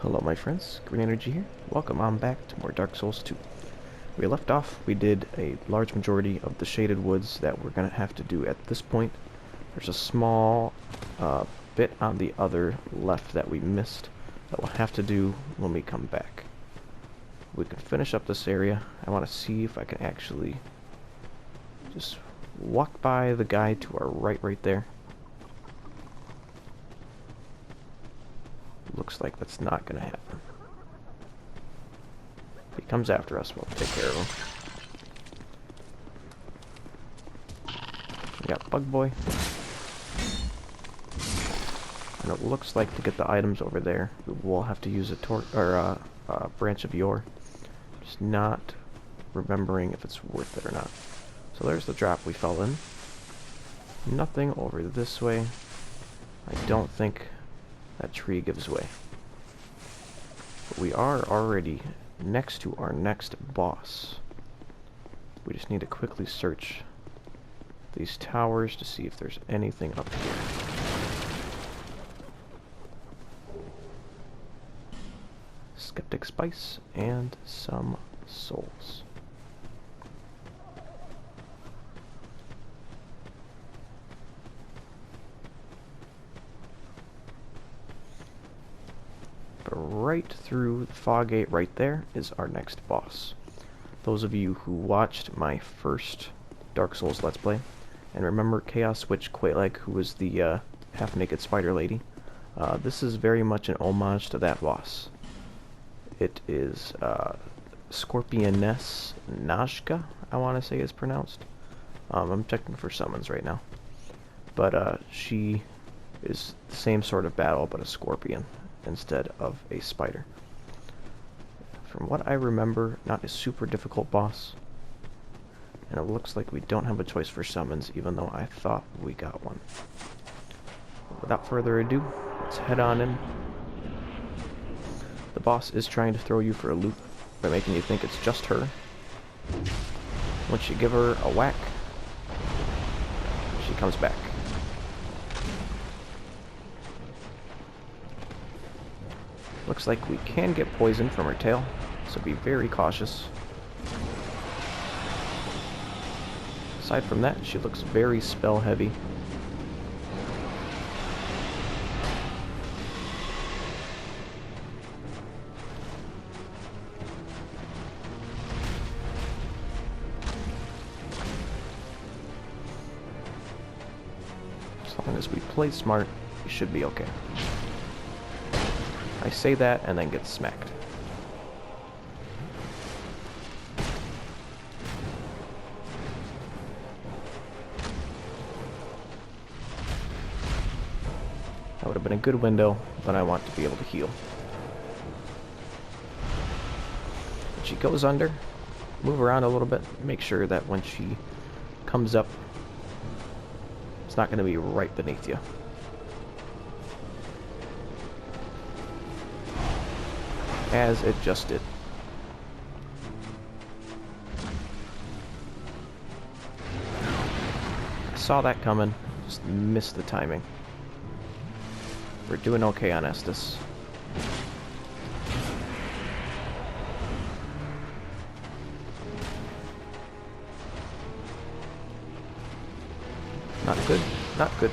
Hello my friends, Green Energy here. Welcome on back to more Dark Souls 2. We left off, we did a large majority of the shaded woods that we're going to have to do at this point. There's a small bit on the other left that we missed that we'll have to do when we come back. We can finish up this area. I want to see if I can actually just walk by the guy to our right there. Looks like that's not gonna happen. If he comes after us, we'll take care of him. We got Bug Boy. And it looks like to get the items over there, we'll have to use a branch of yore. Just not remembering if it's worth it or not. So there's the drop we fell in. Nothing over this way. I don't think that tree gives way. But we are already next to our next boss. We just need to quickly search these towers to see if there's anything up here. Skeptic Spice and some souls. Right through the fog gate right there is our next boss. Those of you who watched my first Dark Souls Let's Play, and remember Chaos Witch Quelaag, who was the half-naked spider lady, this is very much an homage to that boss. It is Scorpioness Najka, I want to say is pronounced. I'm checking for summons right now. But she is the same sort of battle, but a scorpion instead of a spider. From what I remember, not a super difficult boss. And it looks like we don't have a choice for summons, even though I thought we got one. Without further ado, let's head on in. The boss is trying to throw you for a loop by making you think it's just her. Once you give her a whack, she comes back. Looks like we can get poisoned from her tail, so be very cautious. Aside from that, she looks very spell heavy. As long as we play smart, we should be okay. I say that and then get smacked. That would have been a good window, but I want to be able to heal. When she goes under, move around a little bit, make sure that when she comes up, it's not going to be right beneath you. As it just did. I saw that coming, just missed the timing. We're doing okay on Estus. Not good, not good.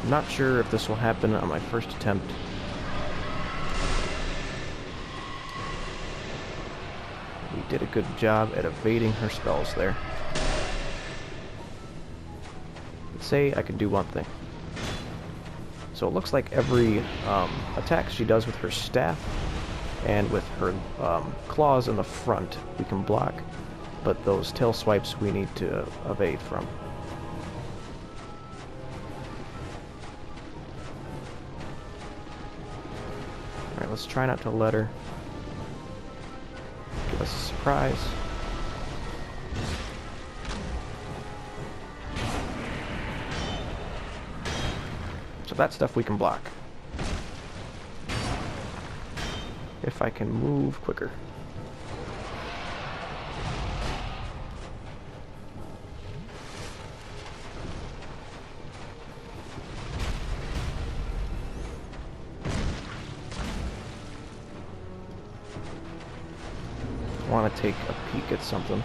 Not sure if this will happen on my first attempt. We did a good job at evading her spells there. Let's say I can do one thing. So it looks like every attack she does with her staff and with her claws in the front we can block, but those tail swipes we need to evade from. Let's try not to let her give us a surprise. So that stuff we can block. If I can move quicker. want to take a peek at something.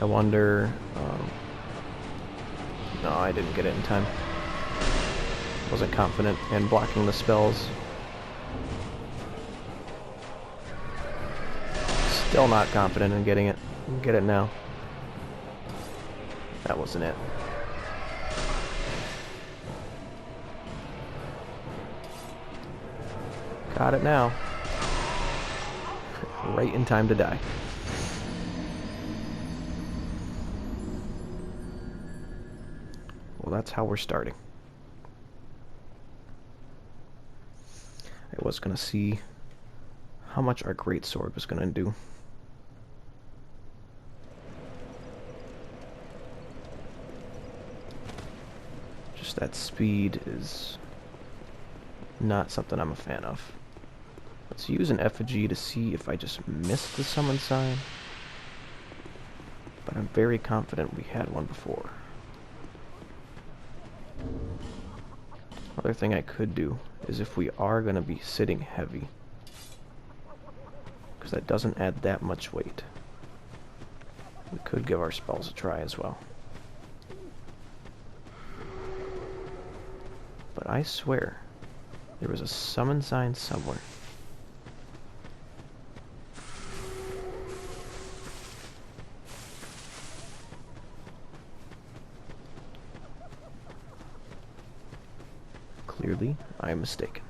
I wonder... no, I didn't get it in time. Wasn't confident in blocking the spells. Still not confident in getting it. Get it now. That wasn't it. Got it now. Right in time to die. Well, that's how we're starting. I was going to see how much our greatsword was going to do. Just that speed is not something I'm a fan of. Let's use an effigy to see if I just missed the summon sign. But I'm very confident we had one before. Other thing I could do is if we are going to be sitting heavy, because that doesn't add that much weight, we could give our spells a try as well. But I swear, there was a summon sign somewhere. Clearly, I am mistaken.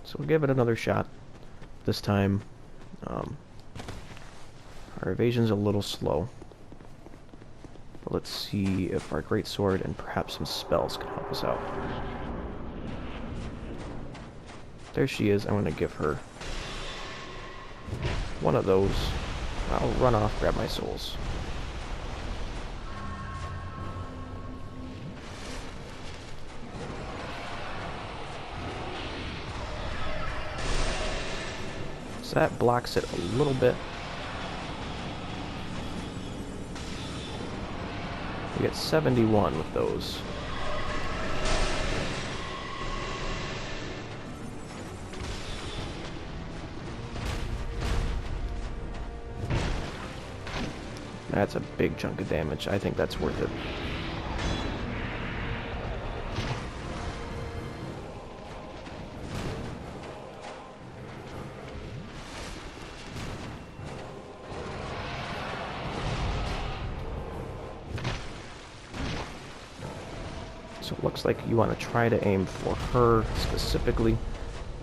So we'll give it another shot. This time, our evasion's a little slow. But let's see if our greatsword and perhaps some spells can help us out. There she is. I'm going to give her one of those. I'll run off, grab my souls. So that blocks it a little bit. We get 71 with those. That's a big chunk of damage. I think that's worth it. So it looks like you want to try to aim for her specifically.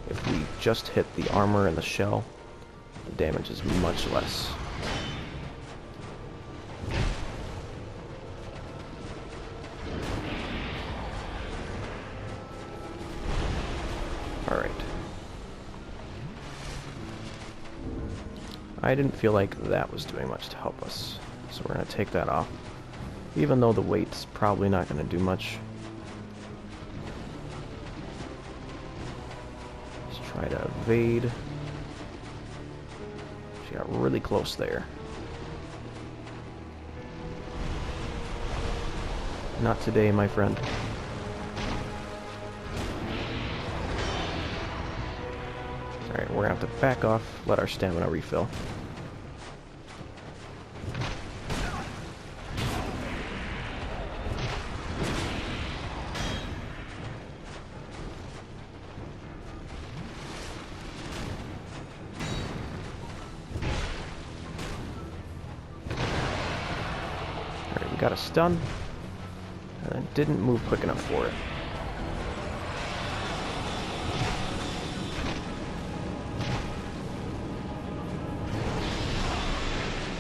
If we just hit the armor and the shell, the damage is much less. Alright. I didn't feel like that was doing much to help us, so we're going to take that off. Even though the weight's probably not going to do much. Let's try to evade. She got really close there. Not today, my friend. Alright, we're gonna have to back off, let our stamina refill. Alright, we got a stun. And it didn't move quick enough for it.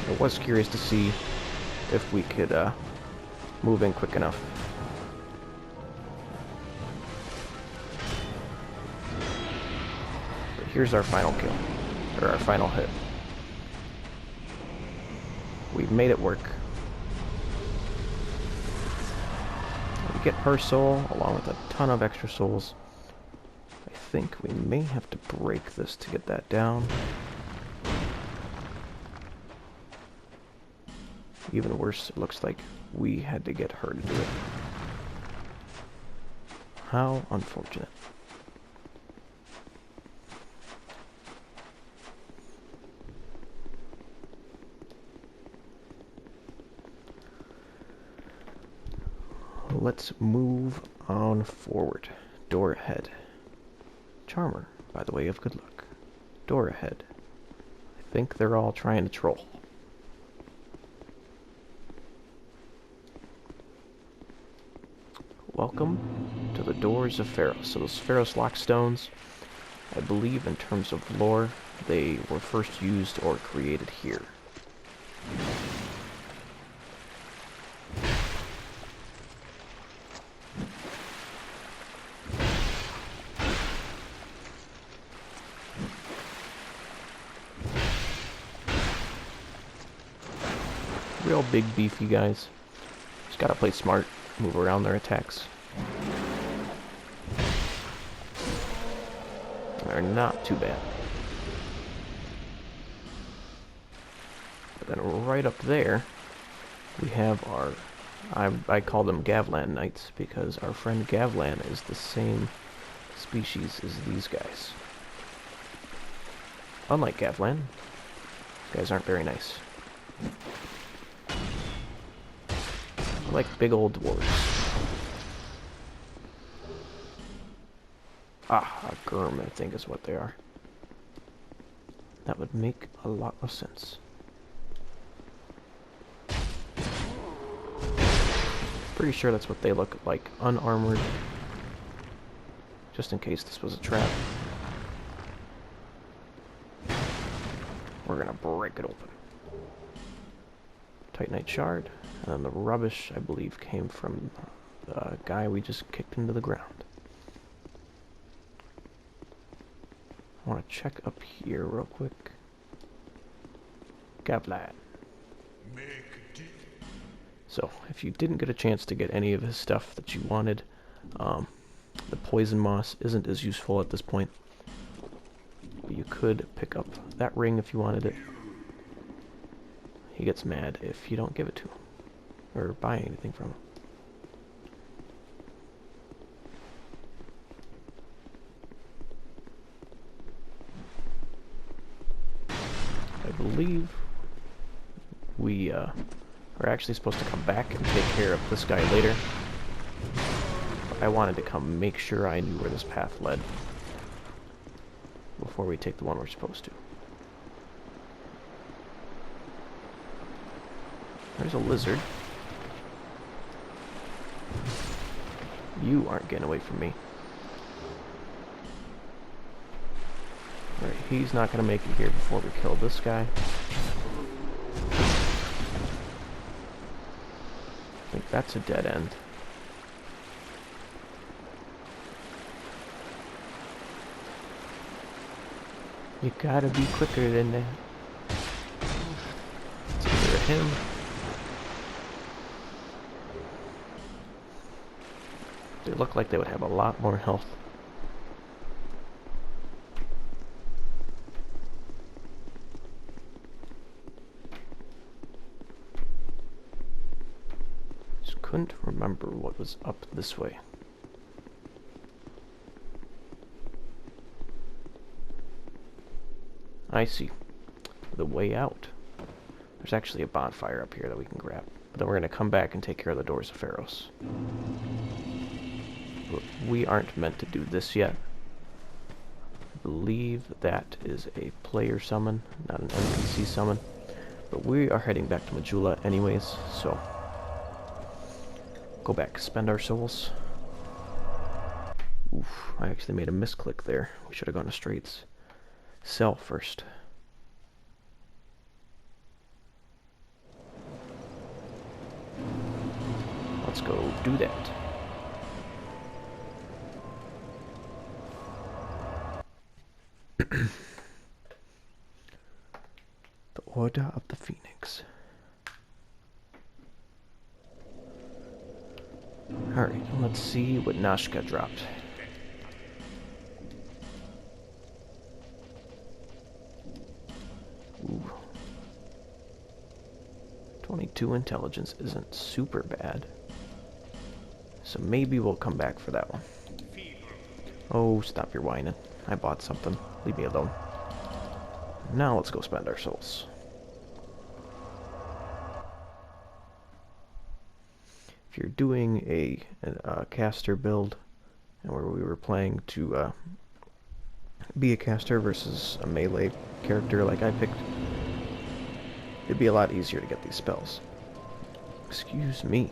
I was curious to see if we could move in quick enough. But here's our final kill, or our final hit. We've made it work. We get her soul, along with a ton of extra souls. I think we may have to break this to get that down. Even worse, it looks like we had to get her to do it. How unfortunate. let's move on forward. Door ahead. Charmer, by the way of good luck. Door ahead. I think they're all trying to troll. Welcome to the Doors of Pharros. So those Pharros lockstones, I believe in terms of lore, they were first used or created here. Real big beefy guys. Just gotta play smart, move around their attacks. They're not too bad. But then right up there, we have our, I call them Gavlan Knights, because our friend Gavlan is the same species as these guys. Unlike Gavlan, these guys aren't very nice. They're like big old dwarves. Ah, a Gurm, I think is what they are. That would make a lot of sense. Pretty sure that's what they look like, unarmored. Just in case this was a trap. We're gonna break it open. Titanite shard, and then the rubbish, I believe, came from the guy we just kicked into the ground. I want to check up here real quick. Gavlan. So, if you didn't get a chance to get any of his stuff that you wanted, the poison moss isn't as useful at this point. But you could pick up that ring if you wanted it. He gets mad if you don't give it to him, or buy anything from him. I believe we are actually supposed to come back and take care of this guy later. But I wanted to come make sure I knew where this path led before we take the one we're supposed to. There's a lizard. You aren't getting away from me. Alright, he's not going to make it here before we kill this guy. I think that's a dead end. You gotta be quicker than that. It's either him. They look like they would have a lot more health. Just couldn't remember what was up this way. I see. The way out. There's actually a bonfire up here that we can grab. But then we're going to come back and take care of the Doors of Pharros. But we aren't meant to do this yet. I believe that is a player summon, not an NPC summon. But we are heading back to Majula anyways, so go back, spend our souls. Oof, I actually made a misclick there. We should have gone to straights. Sell first. Let's go do that. The Order of the Phoenix. Alright, let's see what Najka dropped. Ooh. 22 intelligence isn't super bad. So maybe we'll come back for that one. Oh, stop your whining. I bought something. Leave me alone. Now let's go spend our souls. if you're doing a caster build, and where we were playing to be a caster versus a melee character like I picked, it'd be a lot easier to get these spells. Excuse me.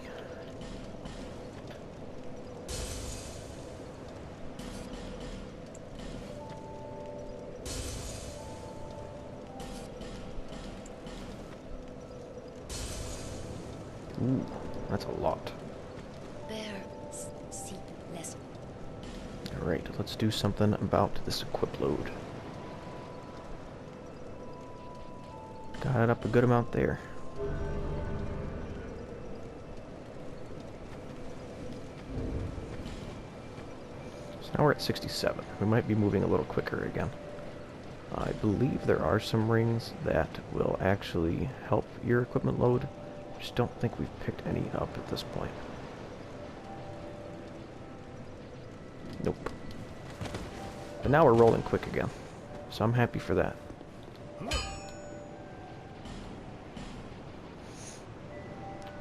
Ooh, that's a lot. Alright, let's do something about this equip load. Got it up a good amount there. So now we're at 67. We might be moving a little quicker again. I believe there are some rings that will actually help your equipment load. Just don't think we've picked any up at this point. Nope. But now we're rolling quick again, so I'm happy for that. We're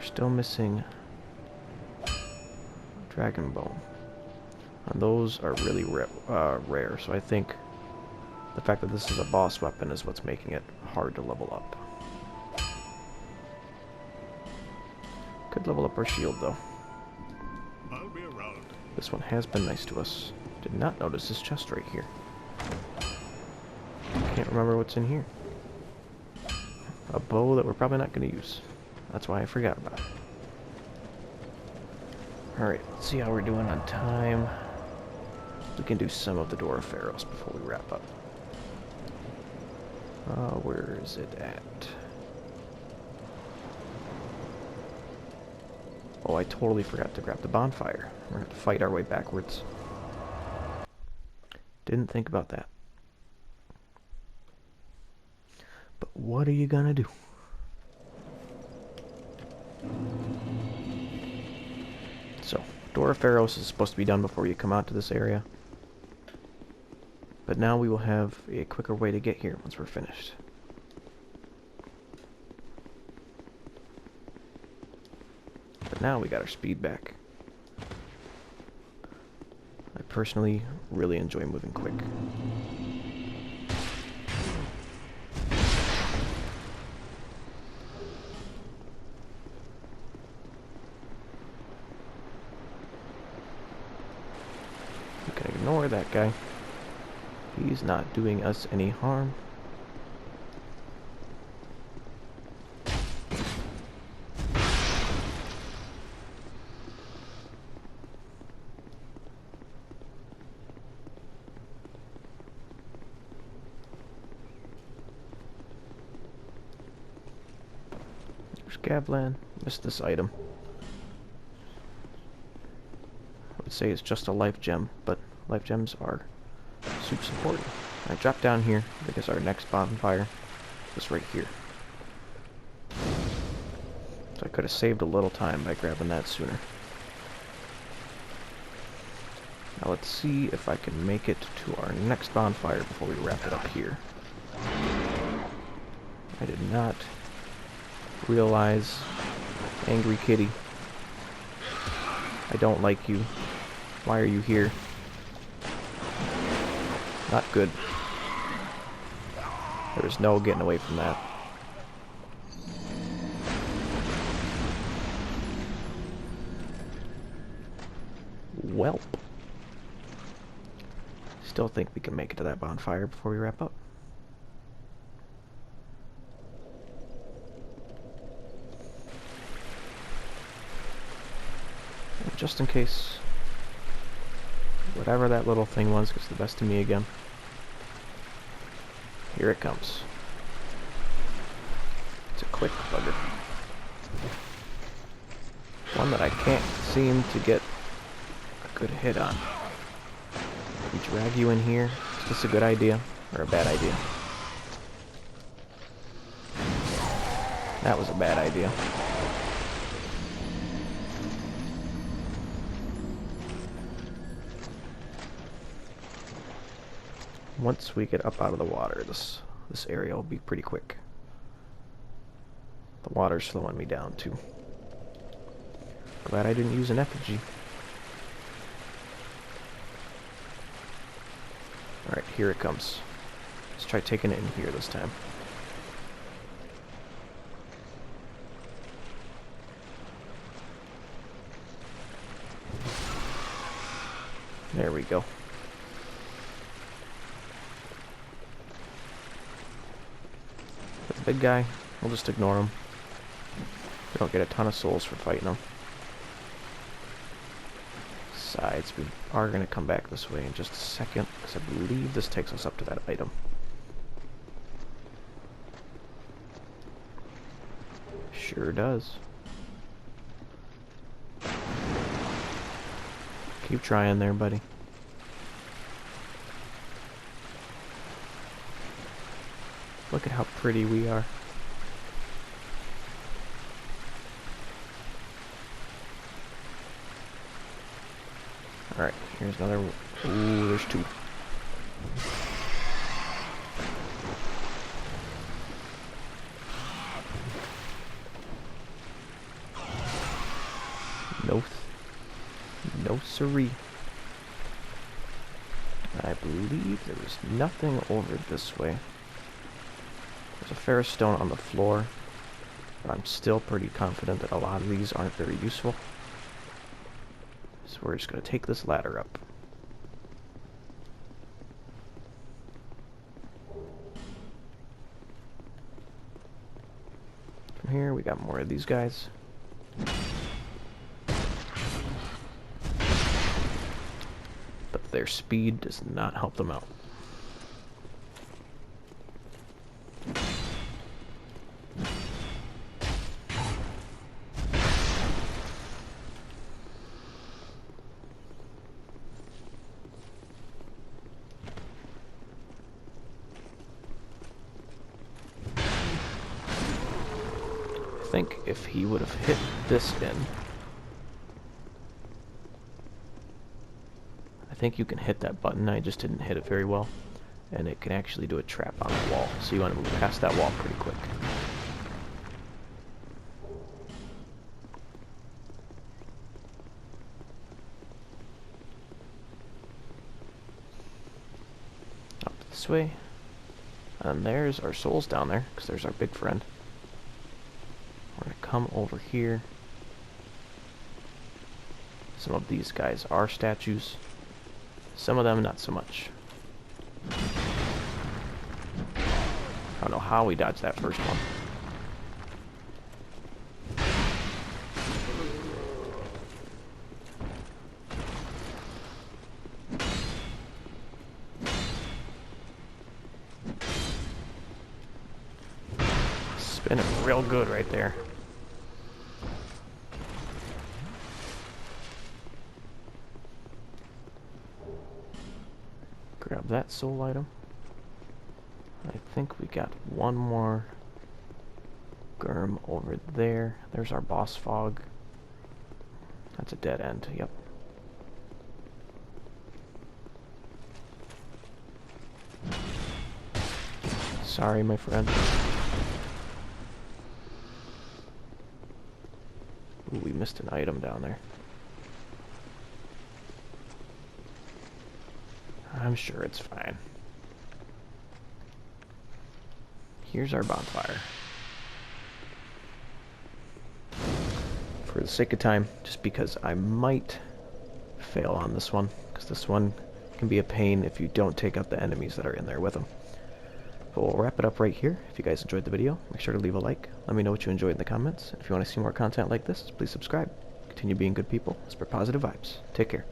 still missing Dragon Bone. And those are really rare, so I think the fact that this is a boss weapon is what's making it hard to level up. Could level up our shield, though. I'll be around. This one has been nice to us. Did not notice this chest right here. Can't remember what's in here. A bow that we're probably not going to use. That's why I forgot about it. Alright, let's see how we're doing on time. We can do some of the Doors of Pharros before we wrap up. Where is it at? Oh, I totally forgot to grab the bonfire. We're going to have to fight our way backwards. Didn't think about that. But what are you gonna do? So, Doors of Pharros is supposed to be done before you come out to this area. But now we will have a quicker way to get here once we're finished. But now we got our speed back. I personally really enjoy moving quick. We can ignore that guy. He's not doing us any harm. Gavlan, missed this item. I would say it's just a life gem, but life gems are super important. I dropped down here because our next bonfire is right here. So I could have saved a little time by grabbing that sooner. Now let's see if I can make it to our next bonfire before we wrap it up here. I did not realize, angry kitty, I don't like you. Why are you here? Not good. There's no getting away from that. Welp. Still think we can make it to that bonfire before we wrap up. Just in case whatever that little thing was gets the best of me again. Here it comes. It's a quick bugger. One that I can't seem to get a good hit on. We drag you in here. Is this a good idea or a bad idea? That was a bad idea. Once we get up out of the water, this area will be pretty quick. The water's slowing me down too. Glad I didn't use an effigy. Alright, here it comes. Let's try taking it in here this time. There we go. The big guy, we'll just ignore him. We don't get a ton of souls for fighting him. Besides, we are going to come back this way in just a second, because I believe this takes us up to that item. Sure does. Keep trying there, buddy. Look at how pretty we are. Alright, here's another one. Ooh, there's two. No siree. I believe there was nothing over this way. There's a Pharros stone on the floor, but I'm still pretty confident that a lot of these aren't very useful. So we're just going to take this ladder up. From here, we got more of these guys. But their speed does not help them out. I think if he would have hit this in, I think you can hit that button. I just didn't hit it very well, and it can actually do a trap on the wall, so you want to move past that wall pretty quick. Up this way, and there's our souls down there, because there's our big friend. We're going to come over here. Some of these guys are statues. Some of them not so much. I don't know how we dodged that first one. Spinning real good right there. Grab that soul item. I think we got one more Gurm over there. There's our boss fog. That's a dead end, yep. Sorry, my friend. Ooh, we missed an item down there. I'm sure it's fine. Here's our bonfire. For the sake of time, just because I might fail on this one, because this one can be a pain if you don't take out the enemies that are in there with them. But we'll wrap it up right here. If you guys enjoyed the video, make sure to leave a like. Let me know what you enjoyed in the comments. And if you want to see more content like this, please subscribe. Continue being good people. Spread positive vibes. Take care.